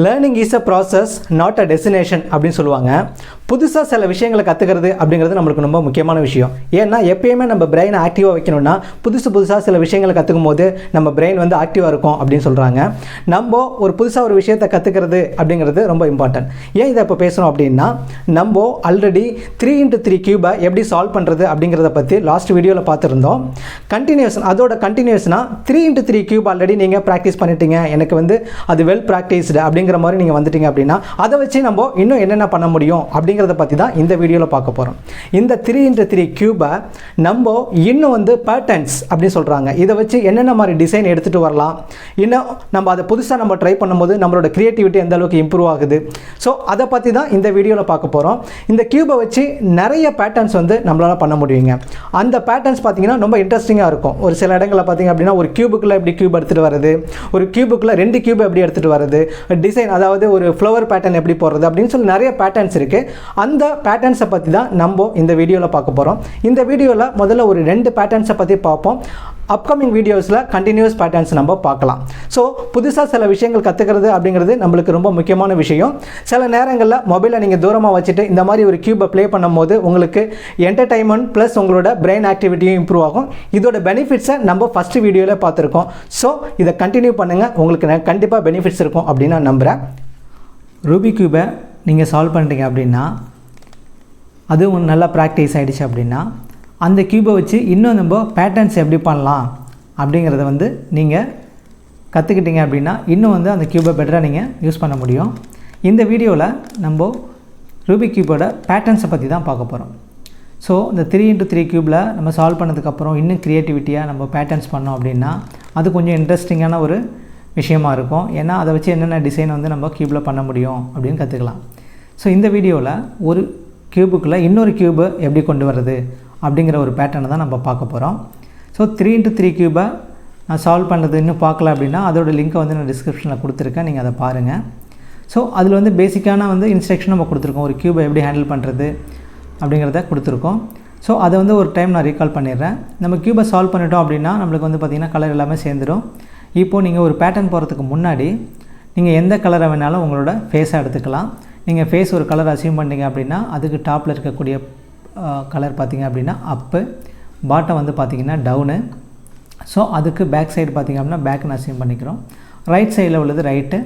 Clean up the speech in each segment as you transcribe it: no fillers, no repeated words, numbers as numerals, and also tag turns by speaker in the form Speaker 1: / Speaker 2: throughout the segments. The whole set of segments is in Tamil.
Speaker 1: Learning is a process not a destination அப்படின்னு சொல்லுவாங்க. புதுசாக சில விஷயங்களை கற்றுக்கிறது அப்படிங்கிறது நம்மளுக்கு ரொம்ப முக்கியமான விஷயம். ஏன்னா எப்பயுமே நம்ம பிரெயினை ஆக்டிவாக வைக்கணும்னா புதுசாக சில விஷயங்களை கற்றுக்கும் போது நம்ம பிரெயின் வந்து ஆக்டிவாக இருக்கும் அப்படின்னு சொல்கிறாங்க. நம்ம ஒரு புதுசாக ஒரு விஷயத்தை கற்றுக்கிறது அப்படிங்கிறது ரொம்ப இம்பார்ட்டன்ட். ஏன் இதை இப்போ பேசுகிறோம் அப்படின்னா, நம்ம ஆல்ரெடி 3x3 கியூபை எப்படி சால்வ் பண்ணுறது அப்படிங்கிறத பற்றி லாஸ்ட் வீடியோவில் பார்த்துருந்தோம். அதோட கண்டினியூஷனாக 3x3 கியூப் ஆல்ரெடி நீங்கள் ப்ராக்டிஸ் பண்ணிட்டீங்க, எனக்கு வந்து அது வெல் ப்ராக்டிஸ்டு அப்படிங்கிற மாதிரி நீங்கள் வந்துட்டீங்க அப்படின்னா அதை வச்சு நம்ம இன்னும் என்னென்ன பண்ண முடியும் அப்படிங்கிறத பற்றி தான் இந்த வீடியோவில் பார்க்க போகிறோம். இந்த 3x3 கியூபை நம்ம இன்னும் வந்து பேட்டர்ன்ஸ் அப்படின்னு சொல்கிறாங்க. இதை வச்சு என்னென்ன மாதிரி டிசைன் எடுத்துகிட்டு வரலாம், இன்னும் நம்ம அதை புதுசாக நம்ம ட்ரை பண்ணும்போது நம்மளோட க்ரியேட்டிவிட்டி எந்த அளவுக்கு இம்ப்ரூவ் ஆகுது, ஸோ அதை பற்றி தான் இந்த வீடியோவில் பார்க்க போகிறோம். இந்த கியூபை வச்சு நிறைய பேட்டர்ன்ஸ் வந்து நம்மளால் பண்ண முடியுங்க. அந்த பேட்டர்ன்ஸ் பார்த்தீங்கன்னா ரொம்ப இன்ட்ரெஸ்டிங்காக இருக்கும். ஒரு சில இடங்களில் பார்த்தீங்க அப்படின்னா ஒரு கியூபுக்குள்ளே எப்படி கியூப் எடுத்துகிட்டு வருது, ஒரு கியூபுக்குள்ளே 2 கியூப் எப்படி எடுத்துகிட்டு வருது, டிசைன் அதாவது ஒரு ஃப்ளவர் பேட்டர்ன் எப்படி போடுறது அப்படின்னு சொல்லி நிறைய பேட்டர்ன்ஸ் இருக்குது. அந்த பேட்டர்ன்ஸை பற்றி தான் நம்ம இந்த வீடியோவில் பார்க்க போகிறோம். இந்த வீடியோவில் முதல்ல ஒரு 2 பேட்டர்ன்ஸை பற்றி பார்ப்போம். அப்கமிங் வீடியோஸில் கண்டினியூஸ் பேட்டர்ன்ஸ் நம்ம பார்க்கலாம். ஸோ புதுசாக சில விஷயங்கள் கற்றுக்கிறது அப்படிங்கிறது நம்மளுக்கு ரொம்ப முக்கியமான விஷயம். சில நேரங்களில் மொபைலை நீங்கள் தூரமாக வச்சுட்டு இந்த மாதிரி ஒரு கியூபை ப்ளே பண்ணும்போது உங்களுக்கு என்டர்டைன்மெண்ட் ப்ளஸ் உங்களோட பிரெயின் ஆக்டிவிட்டியும் இம்ப்ரூவ் ஆகும். இதோட பெனிஃபிட்ஸை நம்ம ஃபஸ்ட்டு வீடியோவில் பார்த்துருக்கோம். ஸோ இதை கண்டினியூ பண்ணுங்கள், உங்களுக்கு கண்டிப்பாக பெனிஃபிட்ஸ் இருக்கும் அப்படின்னு நான் நம்புகிறேன். ரூபிக் கியூபை நீங்கள் சால்வ் பண்ணிட்டீங்க அப்படின்னா, அதுவும் நல்லா ப்ராக்டிஸ் ஆகிடுச்சு அப்படின்னா, அந்த கியூபை வச்சு இன்னும் நம்ம பேட்டர்ன்ஸ் எப்படி பண்ணலாம் அப்படிங்கிறத வந்து நீங்கள் கற்றுக்கிட்டீங்க அப்படின்னா இன்னும் வந்து அந்த கியூபை பெட்டராக நீங்கள் யூஸ் பண்ண முடியும். இந்த வீடியோவில் நம்ம ரூபிக் கியூபோட பேட்டர்ன்ஸை பற்றி தான் பார்க்க போகிறோம். ஸோ இந்த 3x3 கியூபில் நம்ம சால்வ் பண்ணதுக்கப்புறம் இன்னும் க்ரியேட்டிவிட்டியாக நம்ம பேட்டர்ன்ஸ் பண்ணோம் அப்படின்னா அது கொஞ்சம் இன்ட்ரெஸ்டிங்கான ஒரு விஷயமா இருக்கும். ஏன்னா அதை வச்சு என்னென்ன டிசைன் வந்து நம்ம கியூபில் பண்ண முடியும் அப்படின்னு கற்றுக்கலாம். ஸோ இந்த வீடியோவில் ஒரு கியூபுக்குள்ளே இன்னொரு கியூபை எப்படி கொண்டு வர்றது அப்படிங்கிற ஒரு பேட்டர்னை தான் நம்ம பார்க்க போகிறோம். ஸோ 3x3 கியூபை நான் சால்வ் பண்ணுறது இன்னும் பார்க்கல அப்படின்னா அதோட லிங்க்கை வந்து நான் டிஸ்கிரிப்ஷனில் கொடுத்துருக்கேன், நீங்கள் அதை பாருங்கள். ஸோ அதில் வந்து பேசிக்கான வந்து இன்ஸ்ட்ரக்ஷன் நம்ம கொடுத்துருக்கோம். ஒரு கியூபை எப்படி ஹேண்டில் பண்ணுறது அப்படிங்கிறத கொடுத்துருக்கோம். ஸோ அதை வந்து ஒரு டைம் நான் ரீகால் பண்ணிடுறேன். நம்ம கியூபை சால்வ் பண்ணிட்டோம் அப்படின்னா நம்மளுக்கு வந்து பார்த்திங்கன்னா கலர் எல்லாமே சேர்ந்துடும். இப்போது நீங்கள் ஒரு பேட்டர்ன் போகிறதுக்கு முன்னாடி நீங்கள் எந்த கலரை வேணாலும் உங்களோட ஃபேஸாக எடுத்துக்கலாம். நீங்கள் ஃபேஸ் ஒரு கலர் அசியூம் பண்ணிங்க அப்படின்னா அதுக்கு டாப்பில் இருக்கக்கூடிய கலர் பார்த்திங்க அப்படின்னா அப்பு, பாட்டம் வந்து பார்த்திங்கன்னா டவுனு. ஸோ அதுக்கு பேக் சைடு பார்த்திங்க அப்படின்னா பேக்குன்னு அசியூம் பண்ணிக்கிறோம். ரைட் சைடில் உள்ளது ரைட்டு,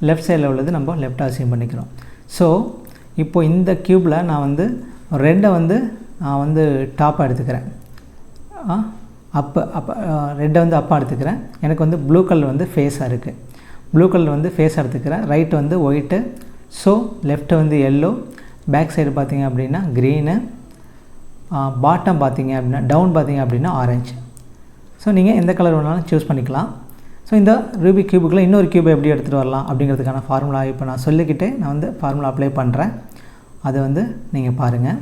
Speaker 1: லெஃப்ட் சைடில் உள்ளது நம்ம லெஃப்ட் அசியூம் பண்ணிக்கிறோம். ஸோ இப்போது இந்த க்யூப்பில் நான் வந்து ரெட்டை வந்து நான் வந்து டாப்பாக எடுத்துக்கிறேன், ரெட்டை வந்து அப்பாக எடுத்துக்கிறேன். எனக்கு வந்து ப்ளூ கலர் வந்து ஃபேஸாக இருக்குது, ப்ளூ கலர் வந்து ஃபேஸாக எடுத்துக்கிறேன். ரைட்டு வந்து ஒயிட்டு, ஸோ லெஃப்ட்டு வந்து எல்லோ, பேக் சைடு பார்த்திங்க அப்படின்னா க்ரீனு, பாட்டம் பார்த்திங்க அப்படின்னா டவுன் பார்த்திங்க அப்படின்னா ஆரஞ்சு. ஸோ நீங்கள் எந்த கலர் வேணாலும் சூஸ் பண்ணிக்கலாம். ஸோ இந்த ரூபிக் கியூபுக்குள்ளே இன்னொரு கியூபை எப்படி எடுத்துகிட்டு வரலாம் அப்படிங்கிறதுக்கான ஃபார்முலா இப்போ நான் சொல்லிக்கிட்டே நான் வந்து ஃபார்முலா அப்ளை பண்ணுறேன், அதை வந்து நீங்கள் பாருங்கள்.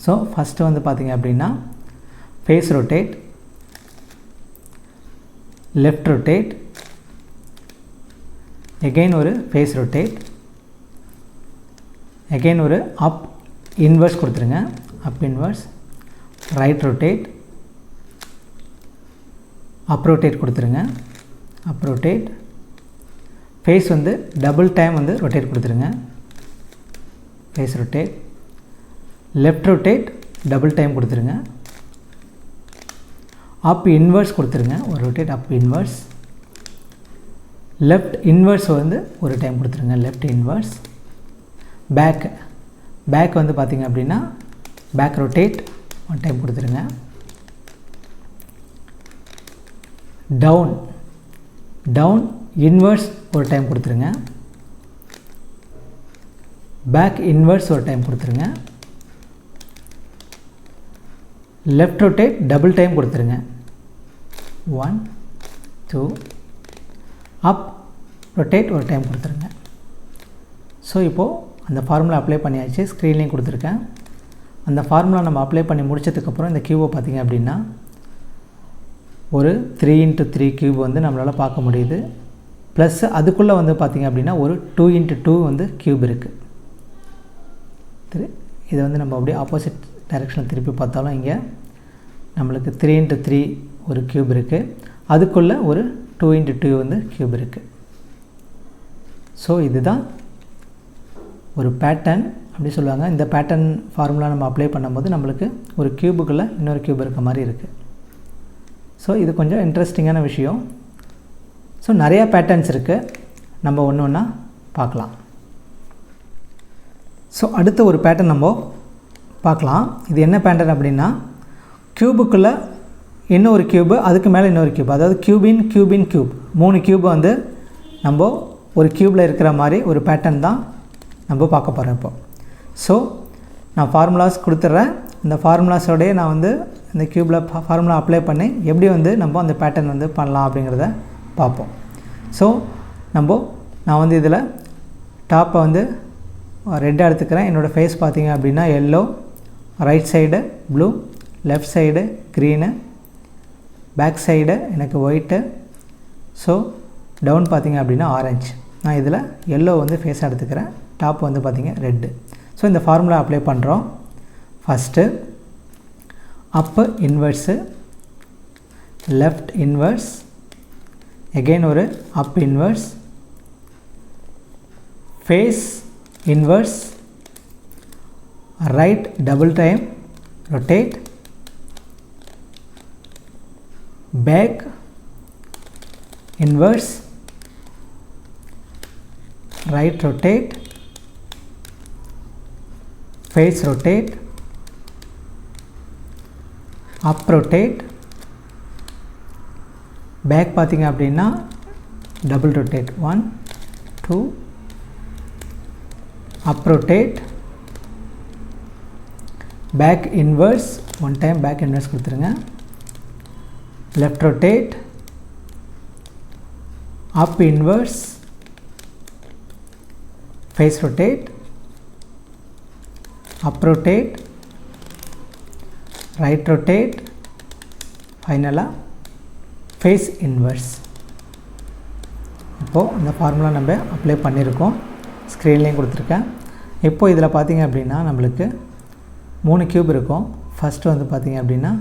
Speaker 1: ஸோ ஃபஸ்ட்டு வந்து பார்த்திங்க அப்படின்னா face rotate, left rotate, again ஒரு ஃபேஸ் ரொட்டேட், எகெயின் ஒரு அப் இன்வர்ஸ் கொடுத்துருங்க, up inverse, right rotate, up rotate கொடுத்துருங்க, அப் ரொட்டேட், ஃபேஸ் வந்து டபுள் டைம் வந்து ரொட்டேட் கொடுத்துருங்க, face rotate, left rotate double time கொடுத்துருங்க, அப் இன்வர்ஸ் கொடுத்துருங்க, ஒரு rotate up inverse, left inverse வந்து ஒரு டைம் கொடுத்துருங்க, லெஃப்ட் இன்வர்ஸ், பேக் வந்து பார்த்திங்க அப்படின்னா பேக் ரொட்டேட் ஒன் டைம் கொடுத்துருங்க, டவுன் இன்வர்ஸ் ஒரு டைம் கொடுத்துருங்க, பேக் இன்வர்ஸ் ஒரு டைம் கொடுத்துருங்க, லெஃப்ட் ரொட்டேட் டபுள் டைம் கொடுத்துருங்க, 1 2, அப் ரொட்டேட் ஒரு டைம் கொடுத்துருங்க. ஸோ இப்போது அந்த ஃபார்முலா அப்ளை பண்ணியாச்சு, ஸ்க்ரீன்லேயும் கொடுத்துருக்கேன். அந்த ஃபார்முலா நம்ம அப்ளை பண்ணி முடிச்சதுக்கப்புறம் இந்த கியூபை பார்த்திங்க அப்படின்னா ஒரு 3x3 கியூப் வந்து நம்மளால் பார்க்க முடியுது. ப்ளஸ் அதுக்குள்ளே வந்து பார்த்திங்க அப்படின்னா ஒரு 2x2 வந்து கியூப் இருக்குது. இதை வந்து நம்ம அப்படியே ஆப்போசிட் டைரெக்ஷனில் திருப்பி பார்த்தாலும் இங்கே நம்மளுக்கு 3x3 ஒரு கியூப் இருக்குது, அதுக்குள்ளே ஒரு 2x2 வந்து கியூப் இருக்குது. ஸோ இதுதான் ஒரு பேட்டர்ன் அப்படி சொல்லுவாங்க. இந்த பேட்டர்ன் ஃபார்முலா நம்ம அப்ளை பண்ணும்போது நம்மளுக்கு ஒரு க்யூபுக்குள்ளே இன்னொரு க்யூப் இருக்க மாதிரி இருக்குது. ஸோ இது கொஞ்சம் இன்ட்ரெஸ்டிங்கான விஷயம். ஸோ நிறையா பேட்டர்ன்ஸ் இருக்குது, நம்ம ஒன்று ஒன்றா பார்க்கலாம். ஸோ அடுத்த ஒரு பேட்டர்ன் நம்ம பார்க்கலாம். இது என்ன பேட்டர்ன் அப்படின்னா, க்யூபுக்குள்ளே இன்னொரு க்யூபு, அதுக்கு மேலே இன்னொரு க்யூப், அதாவது க்யூபின் க்யூப் 3 க்யூப் வந்து நம்ம ஒரு க்யூப்பில் இருக்கிற மாதிரி ஒரு பேட்டர்ன் தான் நம்ம பார்க்க போகிறோம் இப்போ. ஸோ நான் ஃபார்முலாஸ் கொடுத்துட்றேன். இந்த ஃபார்முலாஸோடையே நான் வந்து இந்த க்யூப்பில் ஃபார்முலா அப்ளை பண்ணி எப்படி வந்து நம்ம அந்த பேட்டர்ன் வந்து பண்ணலாம் அப்படிங்கிறத பார்ப்போம். ஸோ நான் வந்து இதில் டாப்பை வந்து ரெட்டாக எடுத்துக்கிறேன். என்னோடய ஃபேஸ் பார்த்திங்க அப்படின்னா yellow, right side blue, left side green, back side எனக்கு ஒயிட்டு, ஸோ டவுன் பார்த்திங்க அப்படின்னா ஆரஞ்சு. நான் இதில் எல்லோ வந்து ஃபேஸாக எடுத்துக்கிறேன், டாப் வந்து பார்த்திங்க ரெட்டு. ஸோ இந்த ஃபார்முலா அப்ளை பண்ணுறோம். First up inverse, left inverse, again ஒரு up inverse, face inverse, right double time rotate, back inverse, right rotate, face rotate, up rotate, back பார்த்திங்க அப்படின்னா double rotate 1 2, up rotate, back inverse, one time back inverse கொடுத்துருங்க, left rotate, up inverse, face rotate, up rotate, right rotate, finally face inverse. இப்போது இந்த ஃபார்முலா நம்ம அப்ளை பண்ணியிருக்கோம், ஸ்க்ரீன்லேயும் கொடுத்துருக்கேன். இப்போது இதில் பார்த்திங்க அப்படின்னா நம்மளுக்கு 3 க்யூப் இருக்கும். ஃபஸ்ட்டு வந்து பார்த்திங்க அப்படின்னா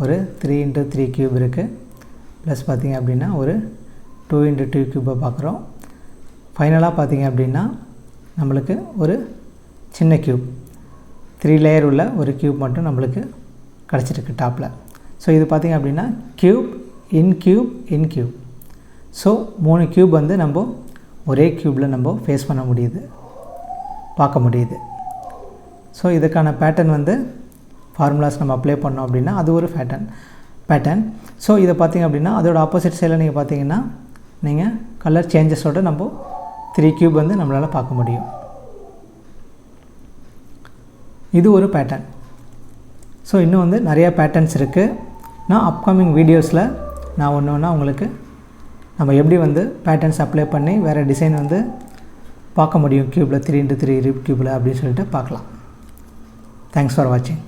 Speaker 1: ஒரு 3x3 க்யூப் இருக்குது, ப்ளஸ் பார்த்திங்க அப்படின்னா ஒரு 2x2 க்யூப்பை பார்க்குறோம். ஃபைனலாக பார்த்திங்க அப்படின்னா நம்மளுக்கு ஒரு சின்ன க்யூப் 3 லேயர் உள்ள ஒரு க்யூப் மட்டும் நம்மளுக்கு கிடச்சிருக்கு டாப்பில். ஸோ இது பார்த்திங்க அப்படின்னா க்யூப் இன் க்யூப். ஸோ 3 க்யூப் வந்து நம்ம ஒரே க்யூப்பில் நம்ம ஃபேஸ் பண்ண முடியுது, பார்க்க முடியுது. ஸோ இதுக்கான பேட்டர்ன் வந்து ஃபார்முலாஸ் நம்ம அப்ளை பண்ணோம் அப்படின்னா அது ஒரு பேட்டர்ன். ஸோ இதை பார்த்திங்க அப்படின்னா அதோட ஆப்போசிட் சைடில் நீங்கள் பார்த்தீங்கன்னா நீங்கள் கலர் சேஞ்சஸோடு நம்ம 3 க்யூப் வந்து நம்மளால் பார்க்க முடியும். இது ஒரு பேட்டர்ன். ஸோ இன்னும் வந்து நிறையா பேட்டர்ன்ஸ் இருக்குது. நான் அப்கமிங் வீடியோஸில் நான் ஒன்று ஒன்றா உங்களுக்கு நம்ம எப்படி வந்து பேட்டர்ன்ஸ் அப்ளை பண்ணி வேறு டிசைன் வந்து பார்க்க முடியும் க்யூப்பில் 3x3 க்யூப்பில் அப்படின்னு சொல்லிட்டு பார்க்கலாம். தேங்க்ஸ் ஃபார் வாட்சிங்.